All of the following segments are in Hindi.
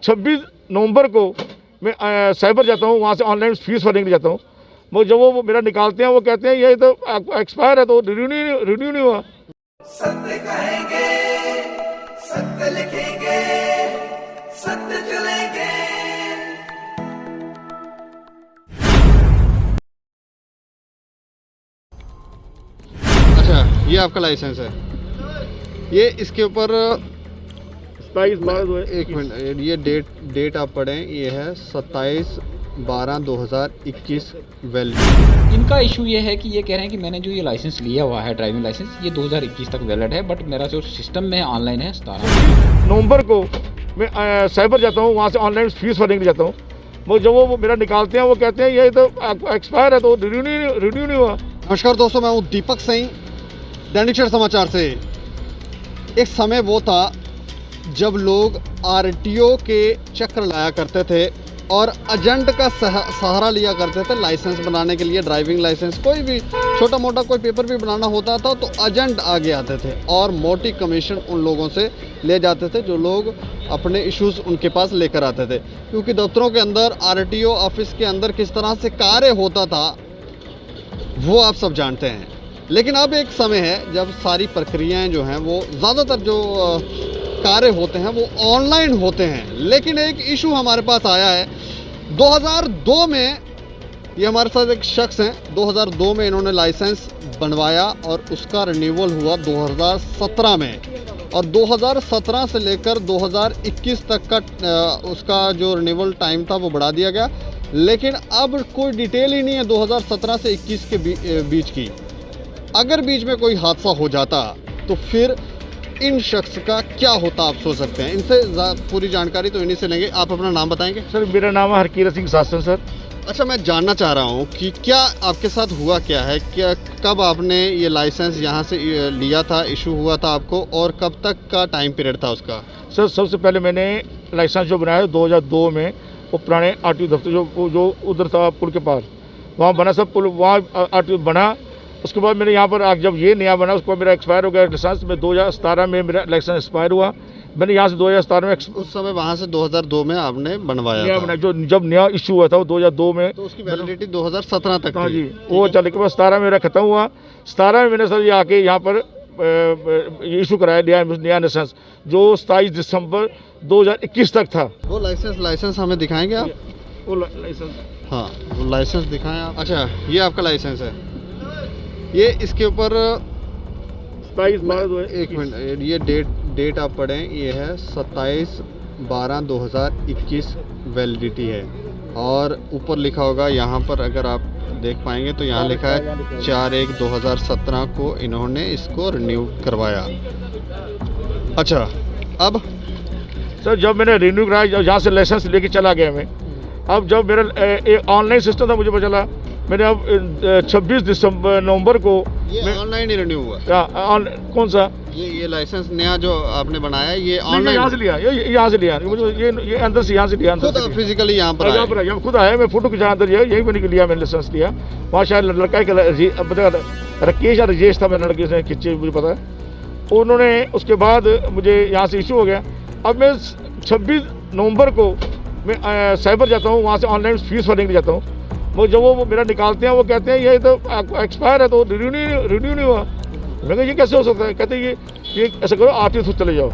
26 नवंबर को मैं साइबर जाता हूँ, वहाँ से ऑनलाइन फीस भरने के लिए जाता हूँ। वो जब वो मेरा निकालते हैं, वो कहते हैं ये तो एक्सपायर है, तो रिन्यू नहीं हुआ। सत्य कहेंगे, सत्य लिखेंगे, सत्य चलेंगे। अच्छा, ये आपका लाइसेंस है, ये इसके ऊपर 27/12 एक मिनट, ये डेट आप पढ़ें, ये है 27/12/2021 वैलिड। इनका इशू ये है कि ये कह रहे हैं कि मैंने जो ये लाइसेंस लिया हुआ है ड्राइविंग लाइसेंस, ये 2021 तक वैलिड है, बट मेरा जो सिस्टम में ऑनलाइन है 17 नवंबर को मैं साइबर जाता हूँ, वहाँ से ऑनलाइन फीस भरने के लिए जाता हूँ। वो जब वो मेरा निकालते हैं, वो कहते हैं ये तो एक्सपायर है, तो रिन्यू नहीं हुआ। नमस्कार दोस्तों, मैं हूँ दीपक सिंह, दैनिक क्षण समाचार से। एक समय वो था जब लोग आरटीओ के चक्कर लाया करते थे और एजेंट का सहारा लिया करते थे लाइसेंस बनाने के लिए। ड्राइविंग लाइसेंस, कोई भी छोटा मोटा कोई पेपर भी बनाना होता था तो एजेंट आगे आते थे और मोटी कमीशन उन लोगों से ले जाते थे जो लोग अपने इश्यूज उनके पास लेकर आते थे। क्योंकि दफ्तरों के अंदर, आरटीओ ऑफिस के अंदर किस तरह से कार्य होता था वो आप सब जानते हैं। लेकिन अब एक समय है जब सारी प्रक्रियाएं जो हैं वो ज़्यादातर जो कार्य होते हैं वो ऑनलाइन होते हैं। लेकिन एक इशू हमारे पास आया है 2002 में। ये हमारे साथ एक शख्स हैं, 2002 में इन्होंने लाइसेंस बनवाया और उसका रिन्यूअल हुआ 2017 में, और 2017 से लेकर 2021 तक का उसका जो रिन्यूअल टाइम था वो बढ़ा दिया गया। लेकिन अब कोई डिटेल ही नहीं है 2017 से 21 के बीच की। अगर बीच में कोई हादसा हो जाता तो फिर इन शख्स का क्या होता, आप सोच सकते हैं। इनसे पूरी जानकारी तो इन्हीं से लेंगे। आप अपना नाम बताएंगे? सर, मेरा नाम है हरकीरत सिंह सासन सर। अच्छा, मैं जानना चाह रहा हूँ कि क्या आपके साथ हुआ क्या है, क्या कब आपने ये लाइसेंस यहाँ से लिया था, इशू हुआ था आपको, और कब तक का टाइम पीरियड था उसका? सर, सबसे पहले मैंने लाइसेंस जो बनाया 2002 में, वो पुराने आरटीओ दफ्तर जो उधर था पुल के पास, वहाँ बना सब पुल, वहाँ आरटीओ बना। उसके बाद मैंने यहाँ पर जब ये नया बना, उसके बाद मेरा एक्सपायर हो गया लाइसेंस में। 2017 में मेरा लाइसेंस एक्सपायर हुआ। मैंने यहाँ से 2017 में उस समय वहाँ से 2002 में आपने बनवाया था। जो जब नया इशू हुआ था वो 2002 में, तो उसकी वैलिडिटी 2017 तक हाँ थी। जी, वो चल के बाद 17 में मेरा खत्म हुआ। 17 में मैंने सर ये आके यहाँ पर इशू कराया नया लाइसेंस, जो 27 दिसंबर 2021 तक था। वो लाइसेंस हमें दिखाएंगे आप? वो लाइसेंस, हाँ, वो लाइसेंस दिखाएं आप। अच्छा, ये आपका लाइसेंस है, ये इसके ऊपर 27/12 एक मिनट, ये डेट आप पढ़ें, ये है 27/12/2021 वैलिडिटी है। और ऊपर लिखा होगा यहाँ पर, अगर आप देख पाएंगे तो यहाँ लिखा है 4/1/2017 को इन्होंने इसको रिन्यू करवाया। अच्छा, अब सर जब मैंने रिन्यू कराया, जहाँ से लाइसेंस लेके चला गया मैं, अब जब मेरा ऑनलाइन सिस्टम था, मुझे पता चला मैंने अब 26 नवंबर को ये ऑनलाइन ही रिन्यू हुआ। कौन सा? ये लाइसेंस नया जो आपने बनाया, ये ऑनलाइन यहाँ से लिया, यहाँ से लिया, मुझे ये अंदर से यहाँ से लिया, खुद फिजिकली यहाँ पर आया, खुद आया। मैं फोटो खिंचा अंदर यही मैंने लिया, मैंने लाइसेंस लिया। वहाँ शायद लड़का एक राकेश या राजेश था, मैंने लड़के से खींचे, मुझे पता है। उन्होंने उसके बाद मुझे यहाँ से इशू हो गया। अब मैं 26 नवंबर को मैं साइबर जाता हूँ, वहाँ से ऑनलाइन फीस भरने के लिए जाता हूँ। वो जब वो मेरा निकालते हैं, वो कहते हैं ये तो एक्सपायर है, तो रिन्यू नहीं हुआ। मैं कहा ये कैसे हो सकता है? कहते ये ऐसा करो, आरटीओ थ्रू चले जाओ।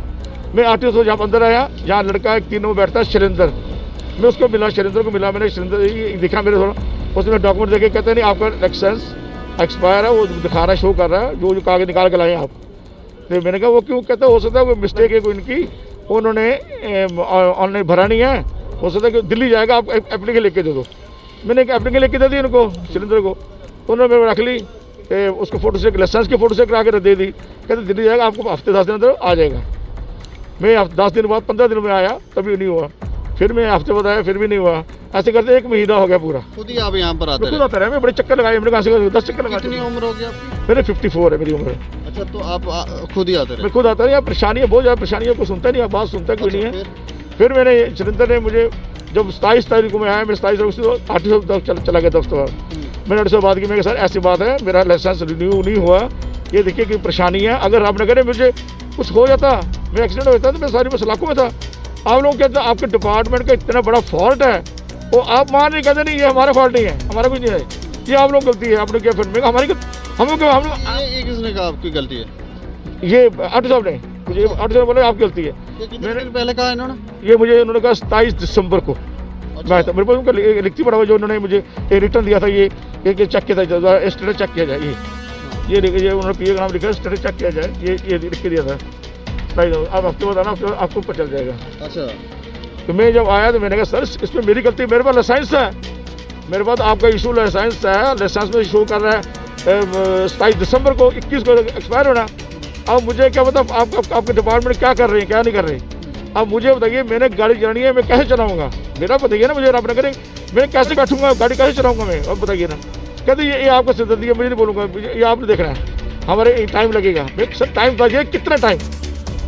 मैं आरटीओ थ्रू जहाँ अंदर आया, जहाँ लड़का एक 3 नंबर बैठता है, शैलेंद्र, मैं उसको मिला, शैलेंद्र को मिला। मैंने शैलेंद्र दिखा मेरे थोड़ा, उसने डॉक्यूमेंट देखे, कहते नहीं आपका लाइसेंस एक्सपायर है, वो दिखा रहा है, शो कर रहा है, जो कागज निकाल के लाए आप। तो मैंने कहा वो क्यों? कहते हो सकता है वो मिस्टेक है कोई इनकी, उन्होंने ऑनलाइन भरा नहीं है, हो सकता है कि दिल्ली जाएगा, आप एप्लीकेशन लिख के दे दो। मैंने एक एप्लीकेशन लिख के दे दी उनको, शैलेंद्र को। उन्होंने मेरे रख ली, उसको फोटो से, लाइसेंस की फोटो से करा के दे दी। कहते दिल्ली जाएगा, आपको हफ्ते 10 दिन अंदर आ जाएगा। मैं 10 दिन बाद 15 दिन में आया, तभी नहीं हुआ। फिर मैं हफ्ते बाद आया, फिर भी नहीं हुआ। ऐसे करते 1 महीना हो गया पूरा। खुद ही आप यहाँ पर आते खुद आता रहा, मैं बड़े चक्कर लगाए, मैंने कहा 10 चक्कर लगाए। कितनी उम्र हो गई आपकी? मेरे 54 है मेरी उम्र। अच्छा, तो आप खुद ही आते रहे? मैं खुद आता रहा। यहाँ परेशानी है, बहुत ज़्यादा परेशानी है, कोई सुनता नहीं है, बात सुनता कोई नहीं है। फिर मैंने शैलेंद्र ने मुझे, जब 27 तारीख को मैं आया, मैं 27 तारीख से आरटीओ चला गया दफ्तर। मैंने आरटीओ से बात की, मैं सर ऐसी बात है, मेरा लाइसेंस रिन्यू नहीं हुआ, ये देखिए कि परेशानी है। अगर आप न करें, मुझे कुछ हो जाता, मैं एक्सीडेंट हो जाता, तो मैं सारी सलाखों में था। आप लोग कहते हैं आपके डिपार्टमेंट का इतना बड़ा फॉल्ट है, वो आप मान नहीं कहते नहीं ये हमारा फॉल्ट नहीं है, हमारा कुछ नहीं है, ये आप लोग गलती है, आपने क्या फिर में हमारी हम लोग ये किसने कहा आपकी गलती है? ये आटो साहब ने मुझे आटो साहब बोले आपकी गलती है। ये कितने दिन पहले कहा इन्होंने? ये मुझे उन्होंने कहा 27 दिसंबर को। मैं मेरे पास उनका लिखती पड़ा हुआ जो उन्होंने मुझे एक रिटर्न दिया था, ये चेक किया था, स्टेटस चेक किया जाए, ये उन्होंने पीए का नाम लिखा स्टेटस चेक किया जाए, ये लिख के दिया था। अब हफ्ते बताना आपको पता चल जाएगा। अच्छा, तो मैं जब आया तो मैंने कहा सर इसमें मेरी गलती, मेरे पास लाइसेंस है, मेरे पास आपका इशू लाइसेंस है, लाइसेंस में इशू कर रहा है 27 दिसंबर को, 21 को एक्सपायर होना। अब मुझे क्या पता आपके डिपार्टमेंट क्या कर रहे हैं क्या नहीं कर रहे। अब मुझे बताइए मैंने गाड़ी चलानी है, मैं कैसे चलाऊंगा? मेरा बताइए ना मुझे, रब न करे मैं कैसे बैठूंगा, गाड़ी कैसे चलाऊंगा मैं? अब बताइए ना। कहते ये आपका सिद्धांत है, मुझे नहीं बोलूँगा, ये आपने देखना है, हमारे टाइम लगेगा। मैं सर टाइम बताइए कितना टाइम,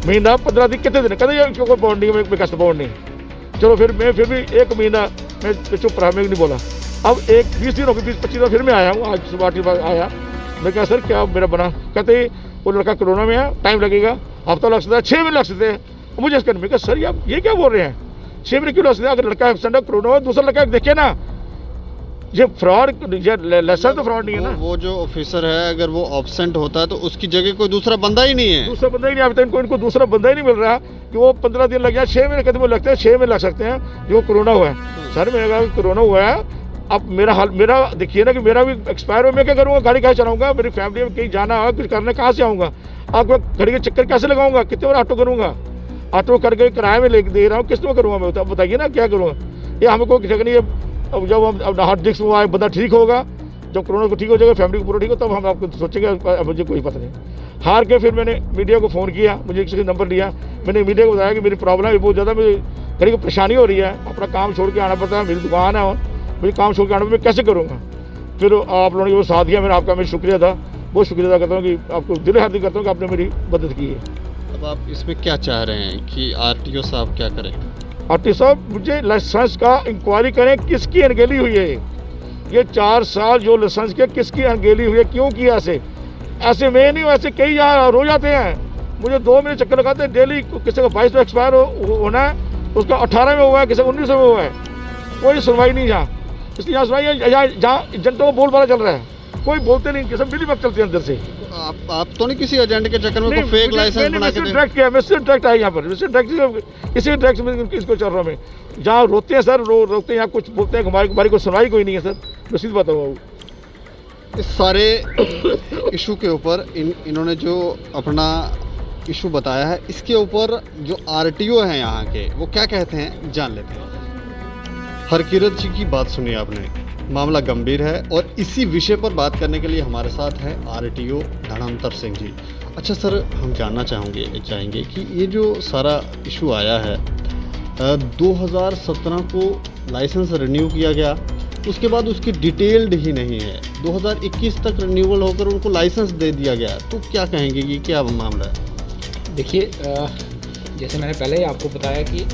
महीना 15 दिन कितने दिन? कहते ये कोई बॉन्ड नहीं है, मैं कैसे बॉन्ड नहीं। चलो फिर मैं फिर भी 1 महीना मैं चुप रहा, मैं नहीं बोला। अब 20 दिन हो गए, 20-25 दिन फिर मैं आया हूँ, आज सुबह 8 बजे आया। मैं कहा सर क्या मेरा बना? कहते वो लड़का कोरोना में है, टाइम लगेगा, हफ्ता लग सकता है, 6 महीने लग सकते हैं। मुझे इसका मैं कहा सर ये क्या बोल रहे हैं, 6 महीने क्यों लग सकते हैं? अगर लड़का एबसेंट है, कोरोना है, दूसरा लड़का देखे ना, ये फ्रॉड, लाइसेंस तो फ्रॉड नहीं है ना। वो जो ऑफिसर है अगर वो एब्सेंट होता है तो उसकी जगह कोई दूसरा बंदा ही नहीं है, दूसरा बंदा ही नहीं आता, इनको दूसरा बंदा ही नहीं मिल रहा कि वो 15 दिन लग जाए, 6 महीने कदम लगते हैं, 6 महीने लग सकते हैं जो कोरोना हुआ है। सर मैंने कहा कोरोना हुआ है, अब मेरा हाल मेरा देखिए ना कि मेरा भी एक्सपायर हो, मैं क्या करूँगा? गाड़ी कैसे चलाऊंगा? मेरी फैमिली में कहीं जाना है, कुछ करने कहाँ से आऊँगा? आपको घड़ी के चक्कर कैसे लगाऊंगा? कितने बार ऑटो करूँगा? ऑटो करके किराए में ले दे रहा हूँ, किस में करूँगा मैं? अब बताइए ना क्या करूँगा? ये हमको जगह नहीं है। अब जब हम अब हार्ट डिस्क हुआ है, बंदा ठीक होगा, जब कोरोना को ठीक हो जाएगा, फैमिली को पूरा ठीक हो, तब हम आपको सोचेंगे। मुझे कोई पता नहीं। हार के फिर मैंने मीडिया को फ़ोन किया, मुझे किसी नंबर लिया, मैंने मीडिया को बताया कि मेरी प्रॉब्लम है बहुत ज़्यादा, मुझे घड़ी को परेशानी हो रही है, अपना काम छोड़ के आना पड़ता है, मेरी दुकान है और मुझे काम छोड़ के आना, मैं कैसे करूँगा? फिर आप लोगों ने वो साथ दिया, मैंने आपका मैं शुक्रिया था, बहुत शुक्रिया अदा करता हूँ कि आपको दिल हार्दिक करता हूँ कि आपने मेरी मदद की है। अब आप इसमें क्या चाह रहे हैं कि आरटीओ साहब क्या करें? आरटीओ साहब मुझे लाइसेंस का इंक्वायरी करें, किसकी अनगेली हुई है? ये 4 साल जो लाइसेंस के किसकी अनगेली हुई है, क्यों किया ऐसे में नहीं, ऐसे कई यहाँ रो जाते हैं, मुझे 2 महीने चक्कर लगाते हैं डेली। किसी का 22 में एक्सपायर होना है, उसका 18 में हुआ है, किसी का 19 में हुआ है, कोई सुनवाई नहीं यहाँ। इसलिए यहाँ सुनवाई है जहाँ एजेंटों को बोलबाला चल रहा है, कोई बोलते नहीं, किसी मिली वक्त चलती है अंदर से। आप तो नहीं किसी एजेंट के चक्कर में कोई फेक लाइसेंस बना के डायरेक्ट किया, मैं सिर्फ डायरेक्ट आया यहाँ पर, सिर्फ डायरेक्ट इसी डायरेक्ट में इसको चल रहा हूँ मैं। जहाँ रोते हैं सर रोकते हैं, यहाँ कुछ बोलते हैं, हमारी कोई सुनवाई कोई नहीं है सर, मैं सीधी बात बताऊँ। इस सारे इशू के ऊपर इन्होंने जो अपना इशू बताया है, इसके ऊपर जो आरटीओ हैं यहाँ के वो क्या कहते हैं जान लेते हैं। हरकिरत जी की बात सुनी आपने, मामला गंभीर है और इसी विषय पर बात करने के लिए हमारे साथ है आरटीओ धर्मेंद्र सिंह जी। अच्छा सर, हम जानना चाहेंगे कि ये जो सारा इशू आया है 2017 को लाइसेंस रिन्यू किया गया, उसके बाद उसकी डिटेल्ड ही नहीं है, 2021 तक रिन्यूअल होकर उनको लाइसेंस दे दिया गया, तो क्या कहेंगे कि क्या मामला है? देखिए, जैसे मैंने पहले ही आपको बताया कि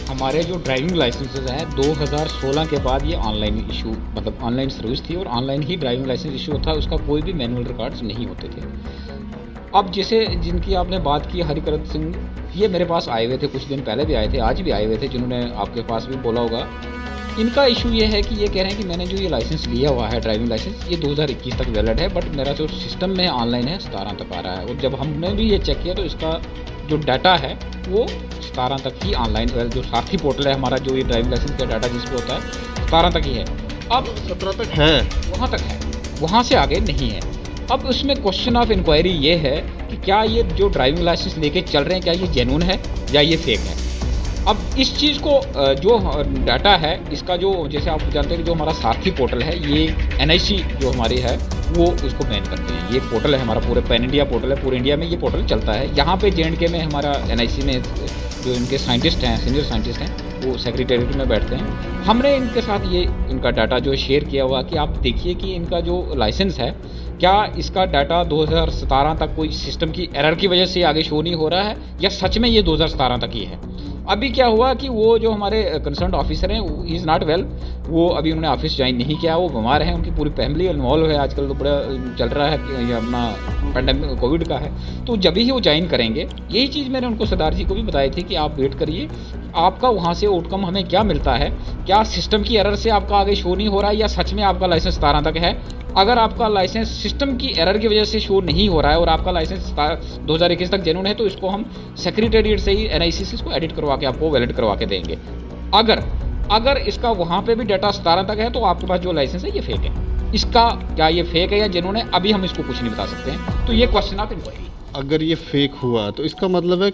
हमारे जो ड्राइविंग लाइसेंसेज हैं 2016 के बाद ये ऑनलाइन इशू, मतलब ऑनलाइन सर्विस थी और ऑनलाइन ही ड्राइविंग लाइसेंस इशू होता है, उसका कोई भी मैनुअल रिकॉर्ड्स नहीं होते थे। अब जैसे जिनकी आपने बात की हरिकरत सिंह, ये मेरे पास आए हुए थे, कुछ दिन पहले भी आए थे, आज भी आए हुए थे, जिन्होंने आपके पास भी बोला होगा। इनका इशू ये है कि ये कह रहे हैं कि मैंने जो ये लाइसेंस लिया हुआ है ड्राइविंग लाइसेंस, ये 2021 तक वैलिड है, बट मेरा जो सिस्टम में ऑनलाइन है 17 तक आ रहा है। और जब हमने भी ये चेक किया तो इसका जो डाटा है वो 17 तक ही ऑनलाइन, जो सारथी पोर्टल है हमारा, जो ये ड्राइविंग लाइसेंस का डाटा जिस पे होता है 17 तक ही है। अब 17 तक है, वहाँ तक है, वहाँ से आगे नहीं है। अब उसमें क्वेश्चन ऑफ इंक्वायरी ये है कि क्या ये जो ड्राइविंग लाइसेंस लेके चल रहे हैं, क्या ये जेन्युइन है या ये फेक है। अब इस चीज़ को जो डाटा है इसका, जो जैसे आप जानते हैं कि जो हमारा सारथी पोर्टल है, ये NIC जो हमारी है वो इसको बैन करते हैं। ये पोर्टल है हमारा, पूरे पैन इंडिया पोर्टल है, पूरे इंडिया में ये पोर्टल चलता है। यहाँ पे JNK में हमारा NIC में जो इनके साइंटिस्ट हैं, सीनियर साइंटिस्ट हैं, वो सेक्रेटेरिएट में बैठते हैं। हमने इनके साथ ये इनका डाटा जो शेयर किया हुआ कि आप देखिए कि इनका जो लाइसेंस है, क्या इसका डाटा 2017 तक कोई सिस्टम की एरर की वजह से आगे शो नहीं हो रहा है या सच में ये 2017 तक ही है। अभी क्या हुआ कि वो जो हमारे कंसर्न ऑफिसर हैं, ही इज़ नॉट वेल, वो अभी उन्होंने ऑफिस ज्वाइन नहीं किया, वो बीमार हैं, उनकी पूरी फैमिली इन्वॉल्व है, आजकल तो बड़ा चल रहा है कि ये अपना पेंडेमिक कोविड का है, तो जब ही वो ज्वाइन करेंगे, यही चीज़ मैंने उनको सरदार जी को भी बताई थी कि आप वेट करिए, आपका वहाँ से आउटकम हमें क्या मिलता है, क्या सिस्टम की एरर से आपका आगे शो नहीं हो रहा है या सच में आपका लाइसेंस 17 तक है। अगर आपका लाइसेंस सिस्टम की एरर की वजह से शो नहीं हो रहा है और आपका लाइसेंस 2021 तक जेन्युइन है, तो इसको हम सेक्रेटेरिएट से ही NIC से इसको एडिट करवा के आपको वैलिड करवा के देंगे। अगर इसका वहाँ पे भी डाटा 17 तक है तो आपके पास जो लाइसेंस है ये फेक है। इसका क्या ये फेक है या जेन्युइन है, अभी हम इसको कुछ नहीं बता सकते हैं, तो ये क्वेश्चन आप इनको। अगर ये फेक हुआ तो इसका मतलब है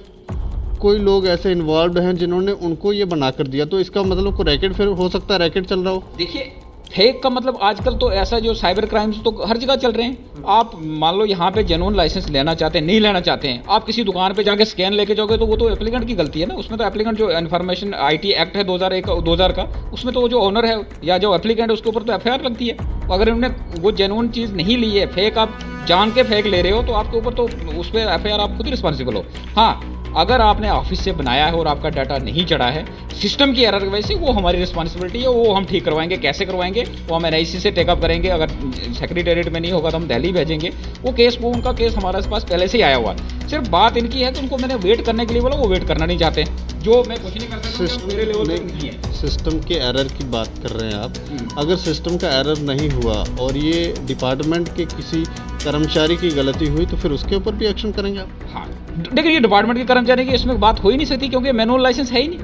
कोई लोग ऐसे इन्वॉल्व हैं जिन्होंने उनको ये बना कर दिया, तो इसका मतलब कोई रैकेट फिर हो सकता है, रैकेट चल रहा हो। देखिए फेक का मतलब आजकल तो ऐसा जो साइबर क्राइम्स तो हर जगह चल रहे हैं। आप मान लो यहाँ पे जेन्युइन लाइसेंस लेना चाहते हैं, नहीं लेना चाहते हैं, आप किसी दुकान पे जाके स्कैन लेके जाओगे तो वो तो एप्लीकेंट की गलती है ना। उसमें तो एप्लीकेंट जो इन्फॉर्मेशन IT एक्ट है 2001-2000 का, उसमें तो वो जो ओनर है या जो एप्लीकेंट है उसके ऊपर तो FIR लगती है। अगर उन्होंने वो जेन्युइन चीज़ नहीं ली है, फेक आप जान के फेक ले रहे हो, तो आपके ऊपर तो उस पर FIR आप खुद ही रिस्पॉन्सिबल हो। हाँ, अगर आपने ऑफिस से बनाया है और आपका डाटा नहीं चढ़ा है सिस्टम की एरर की वजह से, वो हमारी रिस्पॉन्सिबिलिटी है, वो हम ठीक करवाएंगे। कैसे करवाएंगे वो हम NIC से टेकअप करेंगे। अगर सेक्रेटेरिएट में नहीं होगा तो हम दिल्ली भेजेंगे वो केस। वो उनका केस हमारे पास पहले से ही आया हुआ है। सिर्फ बात इनकी है कि उनको मैंने वेट करने के लिए बोला, वो वेट करना नहीं चाहते। जो मैं कुछ नहीं कर सकता, मेरे लेवल पे नहीं है। सिस्टम के एरर की बात कर रहे हैं आप। अगर सिस्टम का एरर नहीं हुआ और ये डिपार्टमेंट के किसी कर्मचारी की गलती हुई तो फिर उसके ऊपर भी एक्शन करेंगे आप? हाँ, देखिए ये डिपार्टमेंट के कर्मचारी की इसमें बात हो ही नहीं सकती, क्योंकि मैनुअल लाइसेंस है ही नहीं।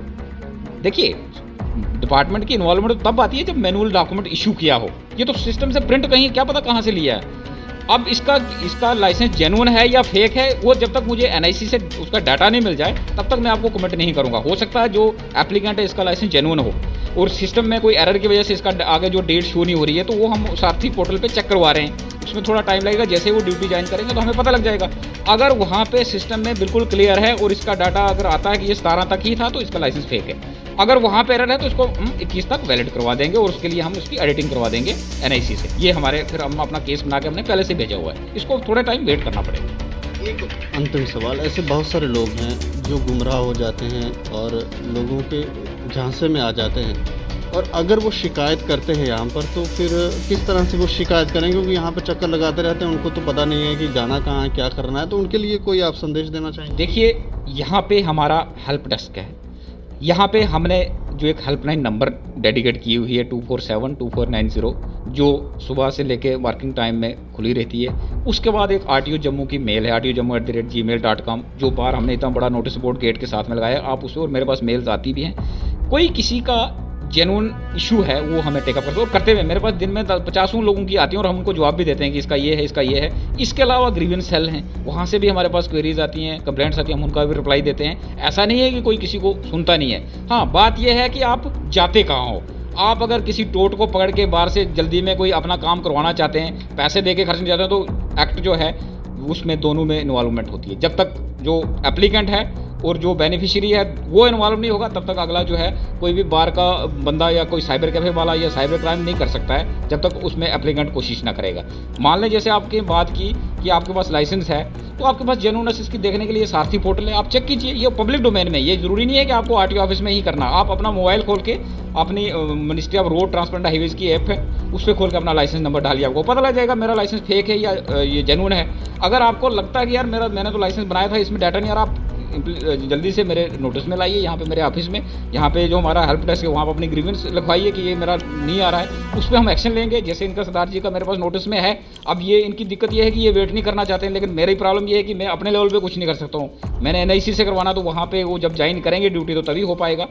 देखिए डिपार्टमेंट की इन्वॉल्वमेंट तब आती है जब मैनुअल डॉक्यूमेंट इशू किया हो। ये तो सिस्टम से प्रिंट कहीं क्या पता कहाँ से लिया है। अब इसका लाइसेंस जेन्युइन है या फेक है, वो जब तक मुझे NIC से उसका डाटा नहीं मिल जाए तब तक मैं आपको कमेंट नहीं करूंगा। हो सकता है जो एप्लीकेंट है इसका लाइसेंस जेन्युइन हो और सिस्टम में कोई एरर की वजह से इसका आगे जो डेट शो नहीं हो रही है, तो वो हम सारथी पोर्टल पे चेक करवा रहे हैं। उसमें थोड़ा टाइम लगेगा, जैसे वो ड्यूटी ज्वाइन करेंगे तो हमें पता लग जाएगा। अगर वहाँ पे सिस्टम में बिल्कुल क्लियर है और इसका डाटा अगर आता है कि ये 17 तक ही था, तो इसका लाइसेंस फेक है। अगर वहाँ पे एरर है तो इसको हम 21 तक वैलिड करवा देंगे और उसके लिए हम उसकी एडिटिंग करवा देंगे NIC से। ये हमारे फिर हम अपना केस बना के हमने पहले से भेजा हुआ है, इसको थोड़ा टाइम वेट करना पड़ेगा। एक अंतिम सवाल, ऐसे बहुत सारे लोग हैं जो गुमराह हो जाते हैं और लोगों के झांसे में आ जाते हैं, और अगर वो शिकायत करते हैं यहाँ पर तो फिर किस तरह से वो शिकायत करेंगे? क्योंकि यहाँ पर चक्कर लगाते रहते हैं, उनको तो पता नहीं है कि जाना कहाँ है, क्या करना है, तो उनके लिए कोई आप संदेश देना चाहेंगे? देखिए यहाँ पे हमारा हेल्प डेस्क है। यहाँ पे हमने जो एक हेल्पलाइन नंबर डेडिकेट की हुई है 247-2490, जो सुबह से लेके वर्किंग टाइम में खुली रहती है। उसके बाद एक RTO जम्मू की मेल है, rtojammu@gmail.com, जो बार हमने इतना बड़ा नोटिस बोर्ड गेट के साथ में लगाया। आप उस पर, और मेरे पास मेल्स आती भी हैं। कोई किसी का जेन्युइन इशू है वो हमें टेकअप करते हैं, और करते हुए मेरे पास दिन में 50 लोगों की आती हैं और हम उनको जवाब भी देते हैं कि इसका ये है, इसका ये है। इसके अलावा ग्रीवेंस सेल हैं, वहाँ से भी हमारे पास क्वेरीज आती हैं, कंप्लेंट्स आती हैं, हम उनका भी रिप्लाई देते हैं। ऐसा नहीं है कि कोई किसी को सुनता नहीं है। हाँ, बात यह है कि आप जाते कहाँ हो। आप अगर किसी टोट को पकड़ के बाहर से जल्दी में कोई अपना काम करवाना चाहते हैं, पैसे दे के खर्चना चाहते हैं, तो एक्ट जो है उसमें दोनों में इन्वॉल्वमेंट होती है। जब तक जो एप्लीकेंट है और जो बेनिफिशियरी है वो इन्वॉल्व नहीं होगा, तब तक अगला जो है कोई भी बाहर का बंदा या कोई साइबर कैफे वाला या साइबर क्राइम नहीं कर सकता है, जब तक उसमें एप्लीकेंट कोशिश ना करेगा। मान लें जैसे आपकी बात की कि आपके पास लाइसेंस है, तो आपके पास जेन्युइननेस इसकी देखने के लिए सारथी पोर्टल है, आप चेक कीजिए। ये पब्लिक डोमेन में, ये जरूरी नहीं है कि आपको RTO ऑफिस में ही करना। आप अपना मोबाइल खोल के अपनी ministry of road transport highways की ऐप है, उस पर खोल के अपना लाइसेंस नंबर डालिए, आपको पता लग जाएगा मेरा लाइसेंस फेक है या ये जेन्युइन है। अगर आपको लगता है कि यार मैंने तो लाइसेंस बनाया था, इसमें डाटा नहीं आ रहा, आप जल्दी से मेरे नोटिस में लाइए, यहाँ पे मेरे ऑफिस में, यहाँ पे जो हमारा हेल्प डेस्क है वहाँ पर अपनी ग्रीवेंस लिखवाइए कि ये मेरा नहीं आ रहा है, उस पर हम एक्शन लेंगे। जैसे इनका सरदार जी का मेरे पास नोटिस में है। अब ये इनकी दिक्कत ये है कि ये वेट नहीं करना चाहते हैं, लेकिन मेरी प्रॉब्लम ये है कि मैं अपने लेवल पे कुछ नहीं कर सकता हूँ। मैंने NIC से करवाना, तो वहाँ पे वो जब ज्वाइन करेंगे ड्यूटी तो तभी हो पाएगा।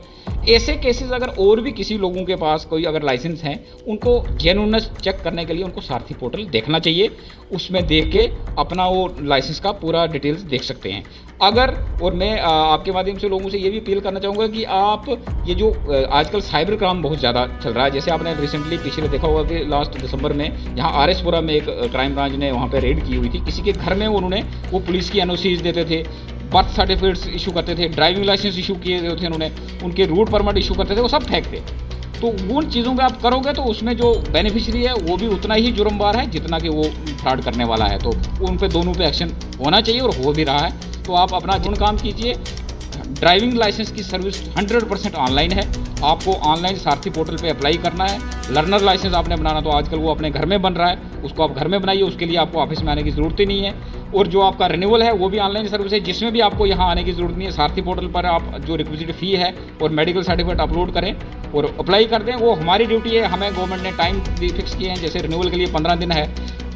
ऐसे केसेस अगर और भी किसी लोगों के पास कोई अगर लाइसेंस हैं, उनको जेन्युइननेस चेक करने के लिए उनको सारथी पोर्टल देखना चाहिए। उसमें देख के अपना वो लाइसेंस का पूरा डिटेल्स देख सकते हैं। अगर, और मैं आपके माध्यम से लोगों से ये भी अपील करना चाहूँगा कि आप ये जो आजकल साइबर क्राइम बहुत ज़्यादा चल रहा है, जैसे आपने रिसेंटली पिछले देखा होगा कि लास्ट दिसंबर में यहाँ RS-पुरा में एक क्राइम ब्रांच ने वहाँ पे रेड की हुई थी। किसी के घर में उन्होंने वो पुलिस की NOCs देते थे, बर्थ सर्टिफिकेट्स इशू करते थे, ड्राइविंग लाइसेंस इशू किए थे उन्होंने, उनके रूट परमिट इशू करते थे, वो सब फेक थे। तो उन चीज़ों पे आप करोगे तो उसमें जो बेनिफिशियरी है वो भी उतना ही जुर्मबार है जितना कि वो फ्रॉड करने वाला है। तो उन पे दोनों पे एक्शन होना चाहिए और हो भी रहा है। तो आप अपना जिन काम कीजिए, ड्राइविंग लाइसेंस की सर्विस 100% ऑनलाइन है। आपको ऑनलाइन सारथी पोर्टल पे अप्लाई करना है। लर्नर लाइसेंस आपने बनाना तो आजकल वो अपने घर में बन रहा है, उसको आप घर में बनाइए, उसके लिए आपको ऑफिस में आने की ज़रूरत ही नहीं है। और जो आपका रिन्यूअल है वो भी ऑनलाइन सर्विस है, जिसमें भी आपको यहाँ आने की ज़रूरत नहीं है। सारथी पोर्टल पर आप जो रिक्विजिट फ़ी है और मेडिकल सर्टिफिकेट अपलोड करें और अप्लाई कर दें। वो हमारी ड्यूटी है, हमें गवर्नमेंट ने टाइम भी फिक्स किए हैं। जैसे रिन्यूअल के लिए 15 दिन है,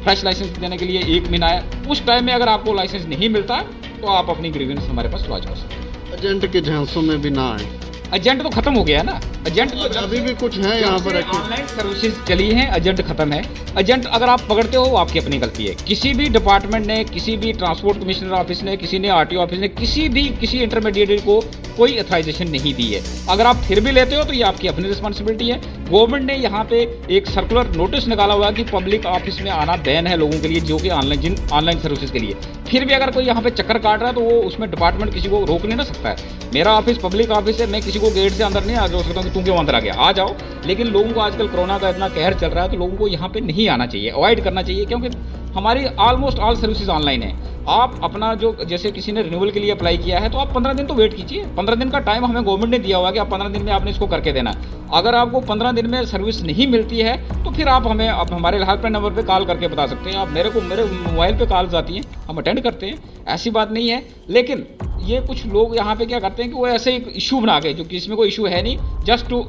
फ्रेश लाइसेंस देने के लिए 1 महीना है। उस टाइम में अगर आपको लाइसेंस नहीं मिलता तो आप अपनी ग्रीवेंस हमारे पास लॉन्च कर सकते हैं। एजेंट के झांसों में भी ना आए। एजेंट तो खत्म हो गया है ना, एजेंट तो अभी भी कुछ है यहाँ पर एक्टिव। ऑनलाइन सर्विसेज चली हैं, एजेंट खत्म है। एजेंट अगर आप पकड़ते हो वो आपकी अपनी गलती है। किसी भी डिपार्टमेंट ने, किसी भी ट्रांसपोर्ट कमिश्नर ऑफिस ने, किसी ने आरटीओ ऑफिस ने, किसी इंटरमीडिएट को कोई अथॉराइजेशन नहीं दी है। अगर आप फिर भी लेते हो तो ये आपकी अपनी रिस्पॉन्सिबिलिटी है। गवर्नमेंट ने यहाँ पे एक सर्कुलर नोटिस निकाला हुआ है कि पब्लिक ऑफिस में आना बैन है लोगों के लिए, जो कि ऑनलाइन सर्विसेज के लिए। फिर भी अगर कोई यहाँ पे चक्कर काट रहा है तो वो उसमें डिपार्टमेंट किसी को रोक नहीं ना सकता है। मेरा ऑफिस पब्लिक ऑफिस है, मैं किसी को गेट से अंदर नहीं आ सकता हूँ कि तू क्यों अंदर आ गया, आ जाओ। लेकिन लोगों को आजकल कोरोना का इतना कहर चल रहा है तो लोगों को यहाँ पे नहीं आना चाहिए, अवॉइड करना चाहिए, क्योंकि हमारी ऑलमोस्ट ऑल सर्विसेज ऑनलाइन है। आप अपना जो, जैसे किसी ने रिन्यूअल के लिए अप्लाई किया है तो आप 15 दिन तो वेट कीजिए। 15 दिन का टाइम हमें गवर्नमेंट ने दिया हुआ है कि आप 15 दिन में आपने इसको करके देना। अगर आपको 15 दिन में सर्विस नहीं मिलती है तो फिर आप हमें हमारे हेल्पलाइन नंबर पे कॉल करके बता सकते हैं। आप मेरे मोबाइल पे कॉल्स आती हैं, हम अटेंड करते हैं, ऐसी बात नहीं है। लेकिन ये कुछ लोग यहाँ पे क्या करते हैं कि वो ऐसे एक इशू बना के, जो कि इसमें कोई इशू है नहीं, जस्ट टू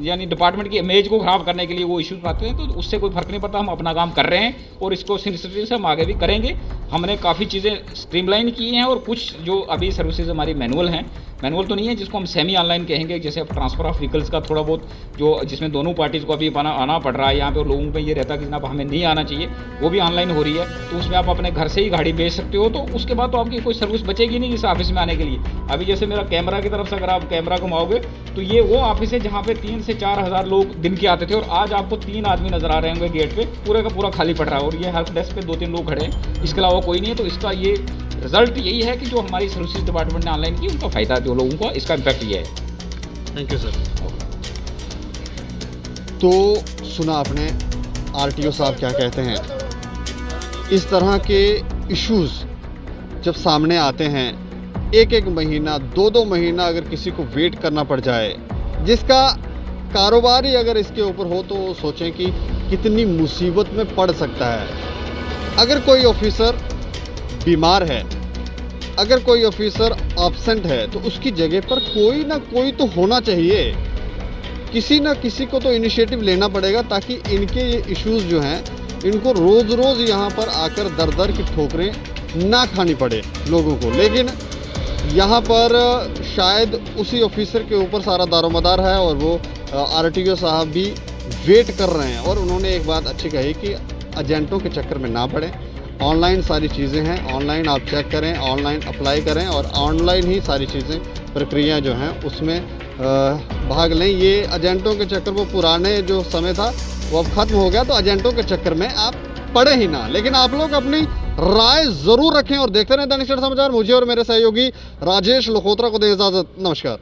यानी डिपार्टमेंट की इमेज को खराब करने के लिए वो इशू बनाते हैं। तो उससे कोई फर्क नहीं पड़ता, हम अपना काम कर रहे हैं और इसको सिंसिटिविटी से हम आगे भी करेंगे। हमने काफ़ी चीज़ें स्ट्रीमलाइन की हैं और कुछ जो अभी सर्विसेज हमारी मैनुअल हैं, मैनुअल तो नहीं है, जिसको हम सेमी ऑनलाइन कहेंगे। जैसे अब ट्रांसफर ऑफ व्हीकल्स का थोड़ा बहुत जो, जिसमें दोनों पार्टीज़ को अभी आना पड़ रहा है यहाँ पे, लोगों पे ये रहता है कि जनाब हमें नहीं आना चाहिए, वो भी ऑनलाइन हो रही है। तो उसमें आप अपने घर से ही गाड़ी भेज सकते हो, तो उसके बाद तो आपकी कोई सर्विस बचेगी नहीं जिस ऑफिस में आने के लिए। अभी जैसे मेरा कैमरा की तरफ से अगर आप कैमरा घुमाओगे तो ये वो ऑफिस है जहाँ पे 3 से 4 हज़ार लोग दिन के आते थे, और आज आपको 3 आदमी नजर आ रहे होंगे गेट पे, पूरे का पूरा खाली पड़ रहा है। और ये हेल्प डेस्क पे 2-3 लोग खड़े हैं, इसके अलावा कोई नहीं है। तो इसका ये रिजल्ट यही है कि जो हमारी सर्विसेज डिपार्टमेंट ने ऑनलाइन की, उनका फ़ायदा जो लोगों को, इसका इम्पैक्ट ये है। Thank you sir. तो सुना आपने आरटीओ साहब क्या कहते हैं। इस तरह के इश्यूज जब सामने आते हैं, एक महीना 2 महीना अगर किसी को वेट करना पड़ जाए, जिसका कारोबार ही अगर इसके ऊपर हो, तो सोचें कि कितनी मुसीबत में पड़ सकता है। अगर कोई ऑफिसर बीमार है, अगर कोई ऑफिसर एब्सेंट है, तो उसकी जगह पर कोई ना कोई तो होना चाहिए। किसी ना किसी को तो इनिशिएटिव लेना पड़ेगा, ताकि इनके ये इश्यूज जो हैं, इनको रोज़ रोज़ यहाँ पर आकर दर दर की ठोकरें ना खानी पड़े लोगों को। लेकिन यहाँ पर शायद उसी ऑफिसर के ऊपर सारा दारोमदार है, और वो आरटीओ साहब भी वेट कर रहे हैं। और उन्होंने एक बात अच्छी कही कि एजेंटों के चक्कर में ना पड़े, ऑनलाइन सारी चीज़ें हैं, ऑनलाइन आप चेक करें, ऑनलाइन अप्लाई करें, और ऑनलाइन ही सारी चीज़ें, प्रक्रिया जो हैं उसमें भाग लें। ये एजेंटों के चक्कर, वो पुराने जो समय था वो अब ख़त्म हो गया, तो एजेंटों के चक्कर में आप पड़े ही ना। लेकिन आप लोग अपनी राय ज़रूर रखें और देखते रहें दैनिक सवेरा समाचार। मुझे और मेरे सहयोगी राजेश लोखोत्रा को दें इजाज़त। नमस्कार।